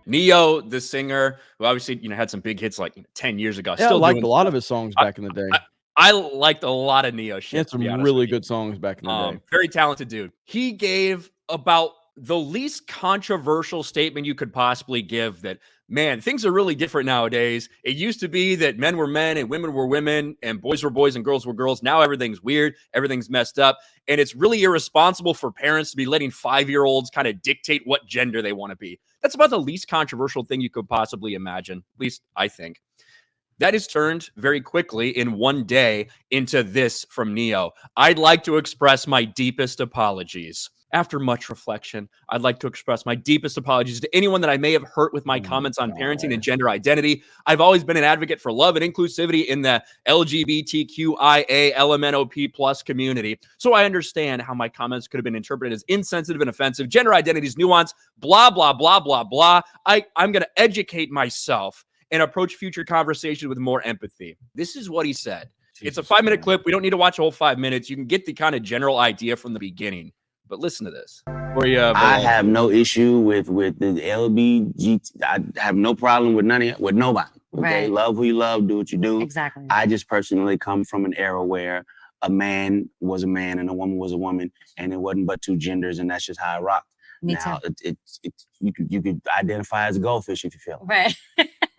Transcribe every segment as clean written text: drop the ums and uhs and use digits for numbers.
Neyo, the singer, who obviously, had some big hits like 10 years ago, Yeah, I still liked doing a lot of stuff. his songs I, back in the day. I liked a lot of Neo He had shit, to be some honest with really you. good songs back in the day. Very talented dude. He gave about the least controversial statement you could possibly give that, man, things are really different nowadays. It used to be that men were men and women were women and boys were boys and girls were girls. Now everything's weird. Everything's messed up. And it's really irresponsible for parents to be letting 5-year-olds kind of dictate what gender they want to be. That's about the least controversial thing you could possibly imagine. At least I think. That is turned very quickly in one day into this from Neyo. I'd like to express my deepest apologies. After much reflection, I'd like to express my deepest apologies to anyone that I may have hurt with my comments on parenting and gender identity. I've always been an advocate for love and inclusivity in the LGBTQIA LMNOP plus community. So I understand how my comments could have been interpreted as insensitive and offensive. Gender identity is nuanced, blah, blah, blah, blah, blah. I'm going to educate myself and approach future conversations with more empathy. This is what he said. It's a 5-minute clip. We don't need to watch a whole 5 minutes. You can get the kind of general idea from the beginning. But listen to this. I have no issue with the LBG. I have no problem with with nobody. Okay, love who you love, do what you do. Exactly. I just personally come from an era where a man was a man and a woman was a woman, and it wasn't but two genders, and that's just how I rock. Me now, too. You could identify as a goldfish if you feel right.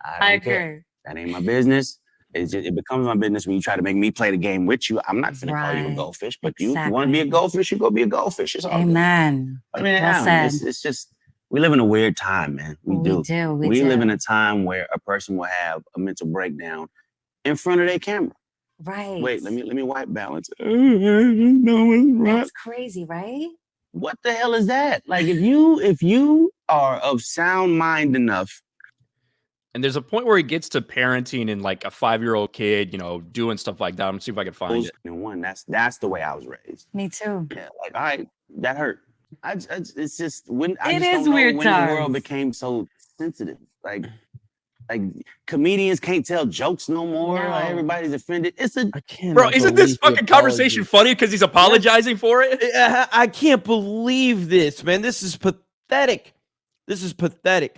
I don't care. That ain't my business. It becomes my business when you try to make me play the game with you. I'm not going to call you a goldfish, but you want to be a goldfish, you go be a goldfish. It's all Amen. good. I mean, it's just, we live in a weird time, man. We do. We live in a time where a person will have a mental breakdown in front of their camera. Right. Wait, let me white balance. No, that's crazy, right? What the hell is that? Like, if you are of sound mind enough. And there's a point where he gets to parenting and like a 5-year-old kid, doing stuff like that. I'm gonna see if I can find it. And one, that's the way I was raised. Me too. Yeah, like, all right, that hurt. It's just when I it just is don't weird know when times. the world became so sensitive. Like comedians can't tell jokes no more. No. Like, everybody's offended. Bro, isn't this fucking conversation funny because he's apologizing for it? I can't believe this, man. This is pathetic. This is pathetic.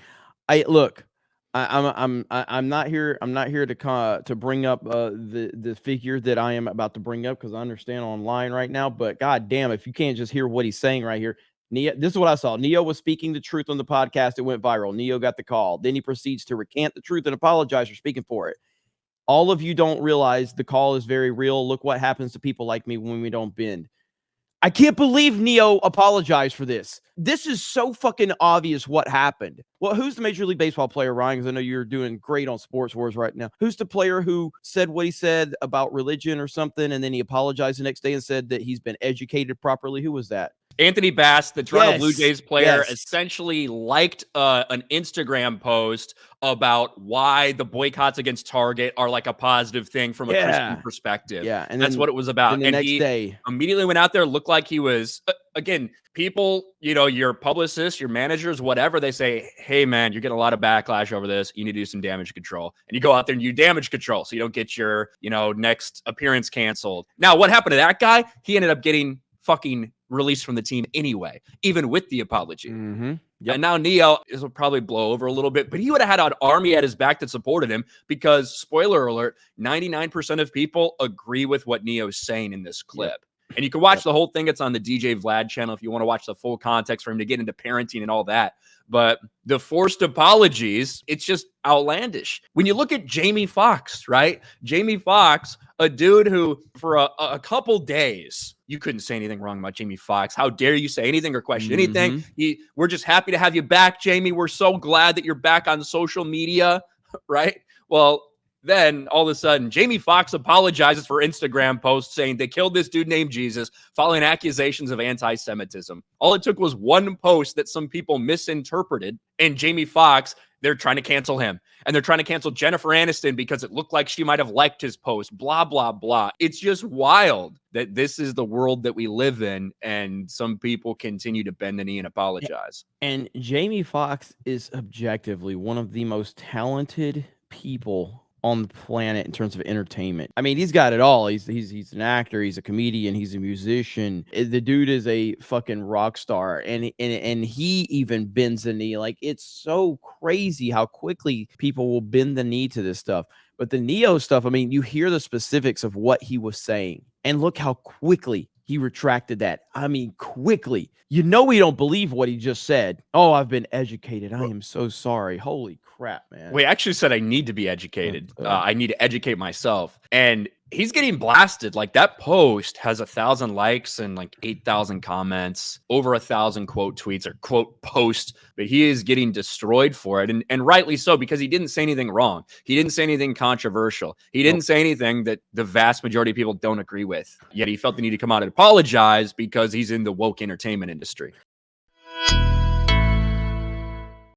I'm not here. I'm not here to bring up the figure that I am about to bring up because I understand online right now. But god damn, if you can't just hear what he's saying right here, Neyo. This is what I saw. Neyo was speaking the truth on the podcast. It went viral. Neyo got the call. Then he proceeds to recant the truth and apologize for speaking for it. All of you don't realize the call is very real. Look what happens to people like me when we don't bend. I can't believe Neyo apologized for this. This is so fucking obvious what happened. Well, who's the Major League Baseball player, Ryan? Because I know you're doing great on Sports Wars right now. Who's the player who said what he said about religion or something, and then he apologized the next day and said that he's been educated properly? Who was that? Anthony Bass, the Toronto Blue Jays player, essentially liked an Instagram post about why the boycotts against Target are like a positive thing from a Christian perspective. Yeah, and that's what it was about. The next day, immediately went out there, looked like he was, again, people, your publicists, your managers, whatever, they say, hey, man, you're getting a lot of backlash over this. You need to do some damage control. And you go out there and you damage control so you don't get your, next appearance canceled. Now, what happened to that guy? He ended up getting fucking released from the team anyway, even with the apology. Yep. And now Neyo, this will probably blow over a little bit, but he would have had an army at his back that supported him because, spoiler alert, 99% of people agree with what Neyo is saying in this clip. Yep. And you can watch the whole thing. It's on the DJ Vlad channel if you want to watch the full context for him to get into parenting and all that. But the forced apologies, it's just outlandish. When you look at Jamie Foxx, right? Jamie Foxx, a dude who for a couple days, you couldn't say anything wrong about Jamie Foxx. How dare you say anything or question anything? We're just happy to have you back, Jamie. We're so glad that you're back on social media, right? Well, then all of a sudden, Jamie Foxx apologizes for Instagram posts saying they killed this dude named Jesus following accusations of anti-Semitism. All it took was one post that some people misinterpreted, and Jamie Foxx, they're trying to cancel him. And they're trying to cancel Jennifer Aniston because it looked like she might have liked his post, blah, blah, blah. It's just wild that this is the world that we live in, and some people continue to bend the knee and apologize. And Jamie Foxx is objectively one of the most talented people on the planet in terms of entertainment. I mean, he's got it all. He's an actor, he's a comedian, he's a musician. The dude is a fucking rock star, and he even bends the knee. Like, it's so crazy how quickly people will bend the knee to this stuff. But the Neyo stuff, I mean, you hear the specifics of what he was saying, and look how quickly he retracted that. I mean, quickly. You know he don't believe what he just said. Oh, I've been educated. I am so sorry. Holy crap, man. We actually said I need to be educated. I need to educate myself. And he's getting blasted. Like, that post has 1,000 likes and like 8,000 comments, over 1,000 quote tweets or quote posts, but he is getting destroyed for it. And rightly so, because he didn't say anything wrong. He didn't say anything controversial. He didn't say anything that the vast majority of people don't agree with. Yet he felt the need to come out and apologize because he's in the woke entertainment industry.